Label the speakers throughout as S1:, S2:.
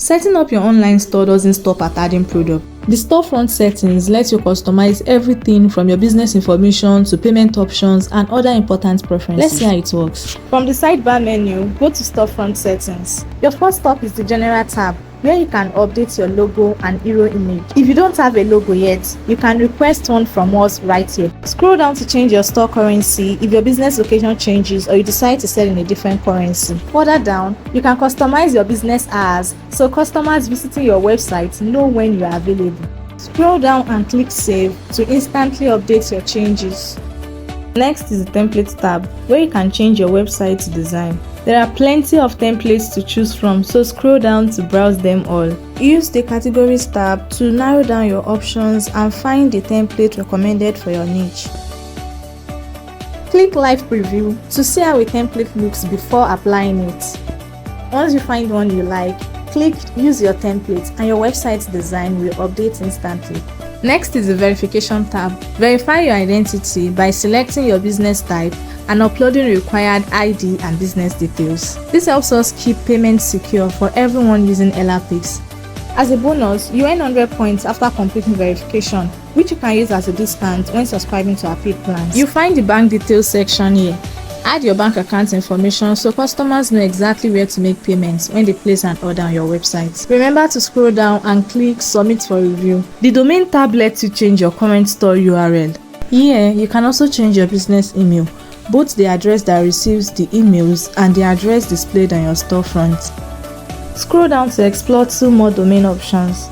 S1: Setting up your online store doesn't stop at adding product. The storefront settings let you customize everything from your business information to payment options and other important preferences. Let's see how it works. From the sidebar menu, go to storefront settings. Your first stop is the general tab, where you can update your logo and hero image. If you don't have a logo yet, you can request one from us right here. Scroll down to change your store currency if your business location changes or you decide to sell in a different currency. Further down, you can customize your business hours so customers visiting your website know when you are available. Scroll down and click Save to instantly update your changes. Next is the Template tab, where you can change your website design. There are plenty of templates to choose from, so scroll down to browse them all. Use the Categories tab to narrow down your options and find the template recommended for your niche. Click Live Preview to see how a template looks before applying it. Once you find one you like, click Use your template and your website's design will update instantly. Next is the Verification tab. Verify your identity by selecting your business type and uploading required ID and business details. This helps us keep payments secure for everyone using Elapix. As a bonus, you earn 100 points after completing verification, which you can use as a discount when subscribing to our paid plans. You find the bank details section here. Add your bank account information so customers know exactly where to make payments when they place an order on your website. Remember to scroll down and click Submit for review. The Domain tab lets you change your current store URL. Here, you can also change your business email, both the address that receives the emails and the address displayed on your storefront. Scroll down to explore 2 more domain options.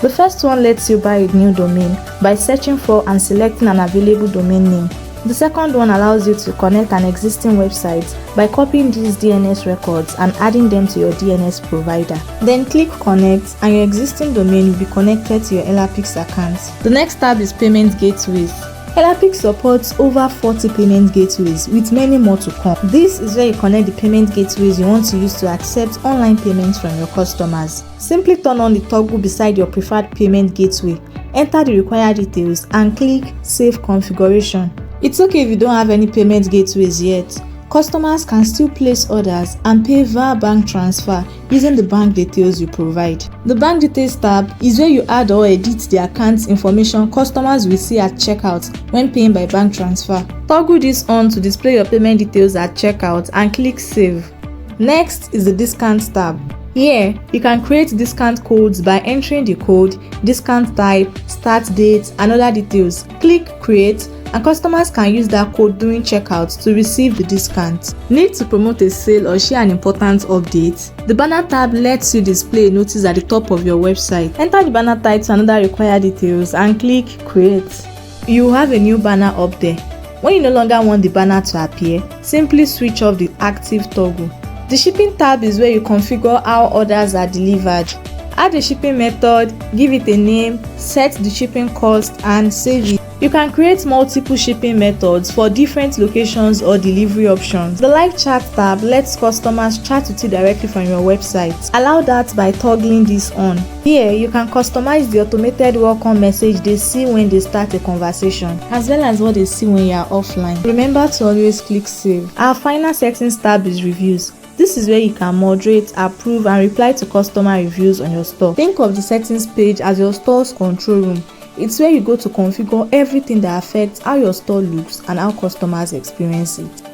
S1: The first one lets you buy a new domain by searching for and selecting an available domain name. The second one allows you to connect an existing website by copying these DNS records and adding them to your DNS provider. Then click Connect and your existing domain will be connected to your Elapix account. The next tab is Payment Gateways. Elapix supports over 40 payment gateways with many more to come. This is where you connect the payment gateways you want to use to accept online payments from your customers. Simply turn on the toggle beside your preferred payment gateway, enter the required details and click Save Configuration. It's okay if you don't have any payment gateways yet. Customers can still place orders and pay via bank transfer using the bank details you provide. The Bank Details tab is where you add or edit the account information customers will see at checkout when paying by bank transfer. Toggle this on to display your payment details at checkout and click Save. Next is the Discount tab. Here, you can create discount codes by entering the code, discount type, start date, and other details. Click Create and customers can use that code during checkout to receive the discount. Need to promote a sale or share an important update? The Banner tab lets you display a notice at the top of your website. Enter the banner title and other required details and click Create. You will have a new banner up there. When you no longer want the banner to appear, simply switch off the active toggle. The Shipping tab is where you configure how orders are delivered. Add a shipping method, give it a name, set the shipping cost and save it. You can create multiple shipping methods for different locations or delivery options. The Live Chat tab lets customers chat with you directly from your website. Allow that by toggling this on. Here, you can customize the automated welcome message they see when they start a conversation, as well as what they see when you are offline. Remember to always click Save. Our final settings tab is Reviews. This is where you can moderate, approve, and reply to customer reviews on your store. Think of the settings page as your store's control room. It's where you go to configure everything that affects how your store looks and how customers experience it.